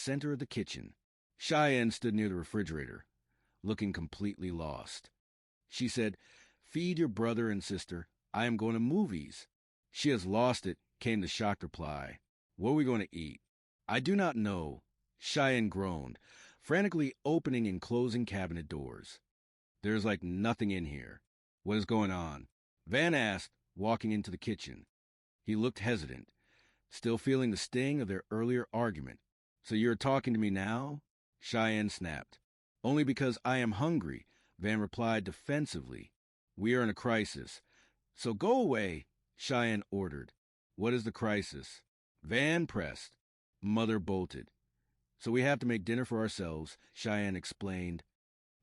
center of the kitchen. Cheyenne stood near the refrigerator, looking completely lost. She said, "Feed your brother and sister. I am going to movies." "She has lost it," came the shocked reply. "What are we going to eat?" "I do not know." Cheyenne groaned, frantically opening and closing cabinet doors. "There is like nothing in here. What is going on?" Van asked, walking into the kitchen. He looked hesitant, still feeling the sting of their earlier argument. "So you're talking to me now?" Cheyenne snapped. "Only because I am hungry," Van replied defensively. "We are in a crisis." "So go away," Cheyenne ordered. "What is the crisis?" Van pressed. Mother bolted. "So we have to make dinner for ourselves," Cheyenne explained,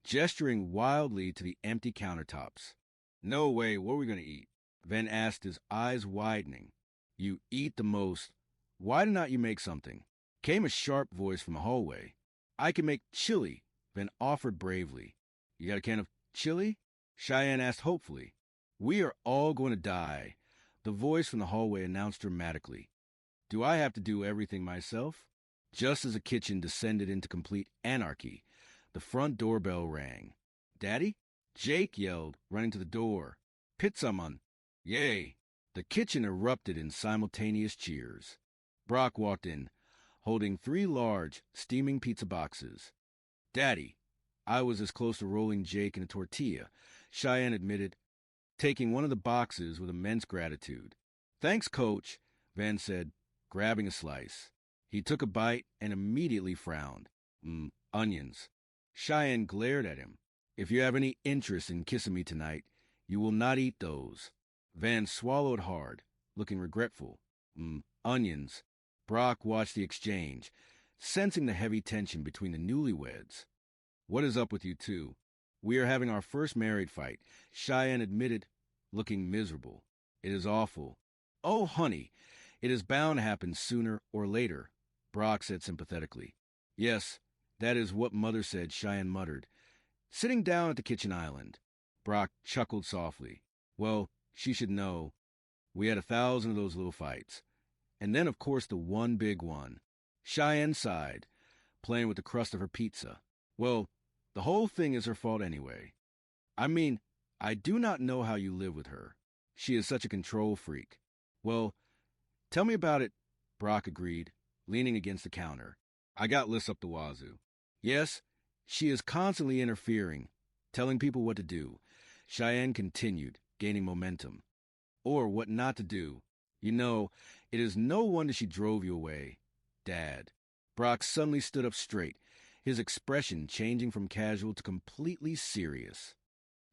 gesturing wildly to the empty countertops. "No way, what are we going to eat?" Van asked, his eyes widening. "You eat the most. Why do not you make something?" Came a sharp voice from the hallway. "I can make chili," Van offered bravely. "You got a can of chili?" Cheyenne asked hopefully. "We are all going to die," the voice from the hallway announced dramatically. "Do I have to do everything myself?" Just as the kitchen descended into complete anarchy, the front doorbell rang. "Daddy?" Jake yelled, running to the door. "Pizza, man." "Yay!" The kitchen erupted in simultaneous cheers. Brock walked in, holding 3 large, steaming pizza boxes. "Daddy," I was as close to rolling Jake in a tortilla, Cheyenne admitted, taking one of the boxes with immense gratitude. "Thanks, Coach," Van said, grabbing a slice. He took a bite and immediately frowned. Onions." Cheyenne glared at him. "If you have any interest in kissing me tonight, you will not eat those." Van swallowed hard, looking regretful. Onions." Brock watched the exchange, sensing the heavy tension between the newlyweds. "What is up with you two?" "We are having our first married fight," Cheyenne admitted, looking miserable. "It is awful." "Oh, honey, it is bound to happen sooner or later," Brock said sympathetically. "Yes, that is what Mother said," Cheyenne muttered, sitting down at the kitchen island. Brock chuckled softly. "Well, she should know. We had 1,000 of those little fights. And then, of course, the one big one." Cheyenne sighed, playing with the crust of her pizza. "Well, the whole thing is her fault anyway. I mean, I do not know how you live with her. She is such a control freak." "Well, tell me about it," Brock agreed, leaning against the counter. "I got lists up the wazoo." "Yes, she is constantly interfering, telling people what to do," Cheyenne continued, gaining momentum. "Or what not to do. You know, it is no wonder she drove you away. Dad." Brock suddenly stood up straight, his expression changing from casual to completely serious.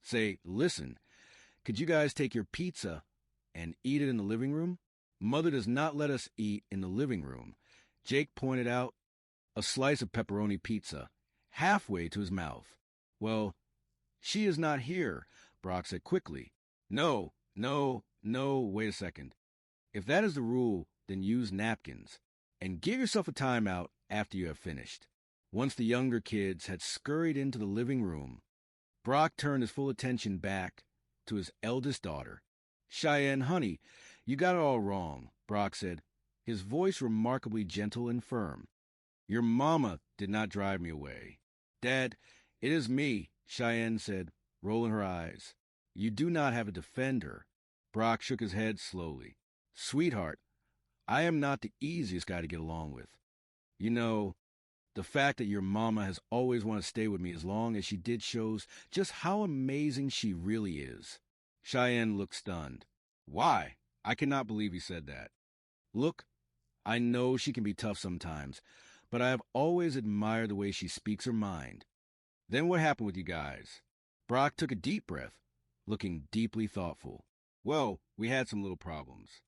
"Say, listen, could you guys take your pizza and eat it in the living room?" "Mother does not let us eat in the living room," Jake pointed out, a slice of pepperoni pizza, halfway to his mouth. "Well, she is not here," Brock said quickly. No, wait a second. If that is the rule, then use napkins, and give yourself a timeout after you have finished." Once the younger kids had scurried into the living room, Brock turned his full attention back to his eldest daughter. "Cheyenne, honey, you got it all wrong," Brock said, his voice remarkably gentle and firm. "Your mama did not drive me away." "Dad, it is me," Cheyenne said, rolling her eyes. "You do not have to defend her." Brock shook his head slowly. "Sweetheart, I am not the easiest guy to get along with. You know, the fact that your mama has always wanted to stay with me as long as she did shows just how amazing she really is." Cheyenne looked stunned. "Why? I cannot believe you said that." "Look, I know she can be tough sometimes, but I have always admired the way she speaks her mind." "Then what happened with you guys?" Brock took a deep breath, looking deeply thoughtful. "Well, we had some little problems."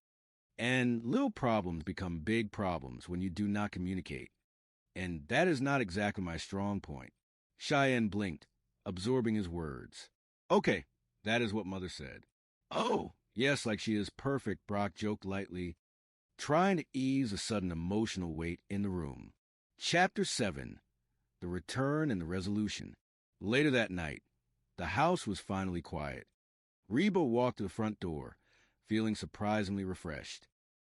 "And little problems become big problems when you do not communicate. And that is not exactly my strong point." Cheyenne blinked, absorbing his words. "Okay, that is what Mother said." "Oh, yes, like she is perfect," Brock joked lightly, trying to ease the sudden emotional weight in the room. Chapter 7. The Return and the Resolution. Later that night, the house was finally quiet. Reba walked to the front door, feeling surprisingly refreshed.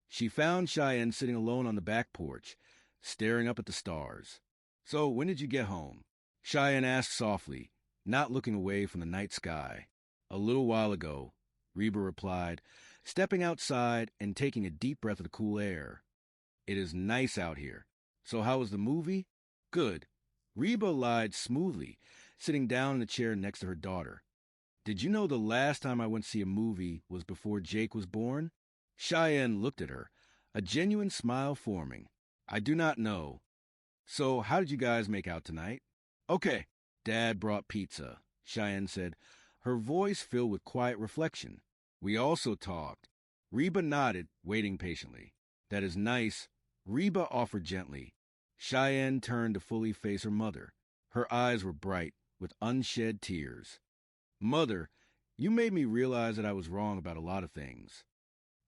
She found Cheyenne sitting alone on the back porch, staring up at the stars. So, when did you get home? Cheyenne asked softly, not looking away from the night sky. A little while ago, Reba replied, stepping outside and taking a deep breath of the cool air. It is nice out here. So how was the movie? Good. Reba lied smoothly, sitting down in a chair next to her daughter. Did you know the last time I went to see a movie was before Jake was born? Cheyenne looked at her, a genuine smile forming. I do not know. So how did you guys make out tonight? Okay. Dad brought pizza, Cheyenne said, her voice filled with quiet reflection. We also talked. Reba nodded, waiting patiently. That is nice, Reba offered gently. Cheyenne turned to fully face her mother. Her eyes were bright, with unshed tears. Mother, you made me realize that I was wrong about a lot of things.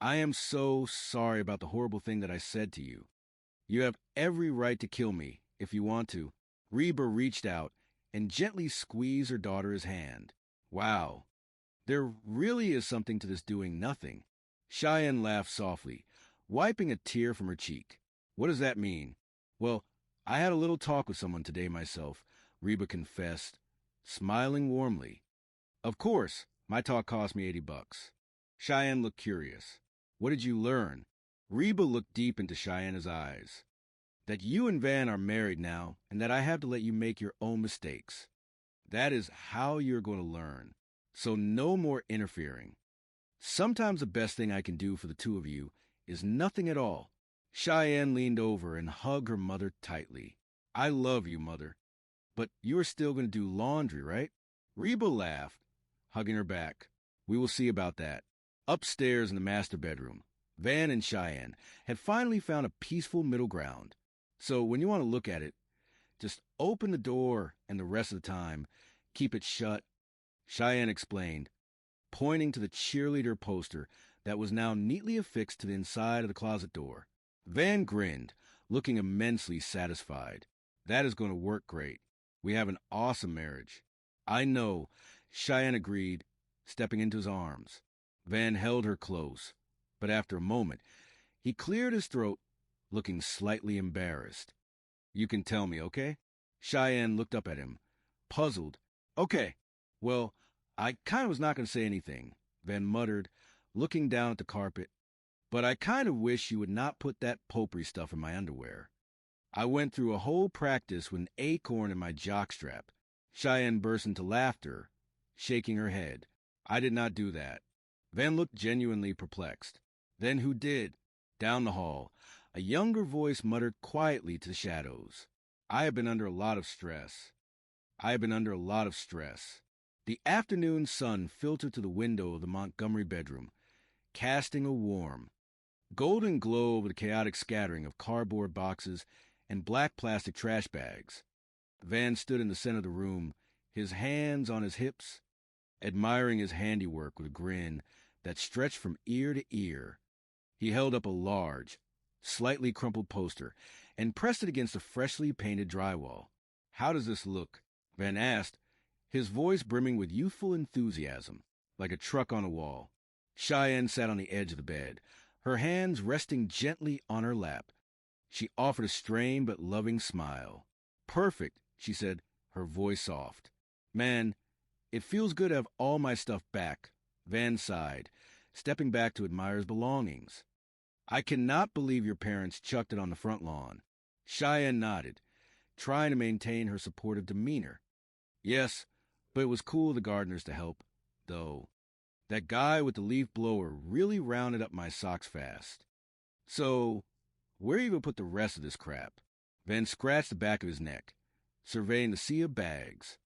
I am so sorry about the horrible thing that I said to you. You have every right to kill me, if you want to. Reba reached out and gently squeezed her daughter's hand. Wow, there really is something to this doing nothing. Cheyenne laughed softly, wiping a tear from her cheek. What does that mean? Well, I had a little talk with someone today myself, Reba confessed, smiling warmly. Of course, my talk cost me $80. Cheyenne looked curious. What did you learn? Reba looked deep into Cheyenne's eyes. That you and Van are married now, and that I have to let you make your own mistakes. That is how you're going to learn. So no more interfering. Sometimes the best thing I can do for the two of you is nothing at all. Cheyenne leaned over and hugged her mother tightly. I love you, Mother. But you are still going to do laundry, right? Reba laughed, hugging her back. We will see about that. Upstairs in the master bedroom, Van and Cheyenne had finally found a peaceful middle ground. So when you want to look at it, just open the door and the rest of the time, keep it shut. Cheyenne explained, pointing to the cheerleader poster that was now neatly affixed to the inside of the closet door. Van grinned, looking immensely satisfied. That is going to work great. We have an awesome marriage. I know, Cheyenne agreed, stepping into his arms. Van held her close, but after a moment, he cleared his throat, looking slightly embarrassed. You can tell me, okay? Cheyenne looked up at him, puzzled. Okay, well, I kind of was not going to say anything, Van muttered, looking down at the carpet. But I kind of wish you would not put that potpourri stuff in my underwear. I went through a whole practice with an acorn in my jockstrap. Cheyenne burst into laughter, shaking her head. I did not do that. Van looked genuinely perplexed. Then who did? Down the hall, a younger voice muttered quietly to the shadows. I have been under a lot of stress. The afternoon sun filtered through the window of the Montgomery bedroom, casting a warm, golden glow over the chaotic scattering of cardboard boxes and black plastic trash bags. Van stood in the center of the room, his hands on his hips, admiring his handiwork with a grin that stretched from ear to ear. He held up a large, slightly crumpled poster and pressed it against the freshly painted drywall. How does this look? Van asked, his voice brimming with youthful enthusiasm, like a truck on a wall. Cheyenne sat on the edge of the bed, her hands resting gently on her lap. She offered a strained but loving smile. Perfect, she said, her voice soft. Man, it feels good to have all my stuff back, Van sighed, stepping back to admire his belongings. I cannot believe your parents chucked it on the front lawn. Cheyenne nodded, trying to maintain her supportive demeanor. Yes, but it was cool of the gardeners to help, though. That guy with the leaf blower really rounded up my socks fast. So, where are you going to put the rest of this crap? Van scratched the back of his neck, surveying the sea of bags.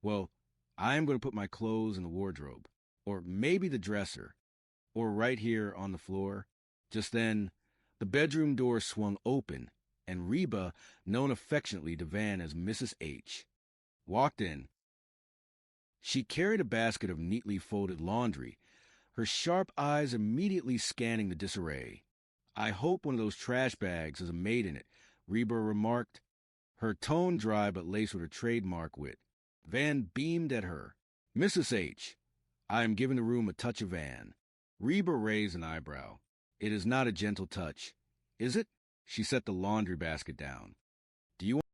Well, I am going to put my clothes in the wardrobe, or maybe the dresser, or right here on the floor. Just then, the bedroom door swung open, and Reba, known affectionately to Van as Mrs. H., walked in. She carried a basket of neatly folded laundry, her sharp eyes immediately scanning the disarray. I hope one of those trash bags has a maid in it, Reba remarked, her tone dry but laced with her trademark wit. Van beamed at her. Mrs. H., I am giving the room a touch of Van. Reba raised an eyebrow. It is not a gentle touch, is it? She set the laundry basket down. Do you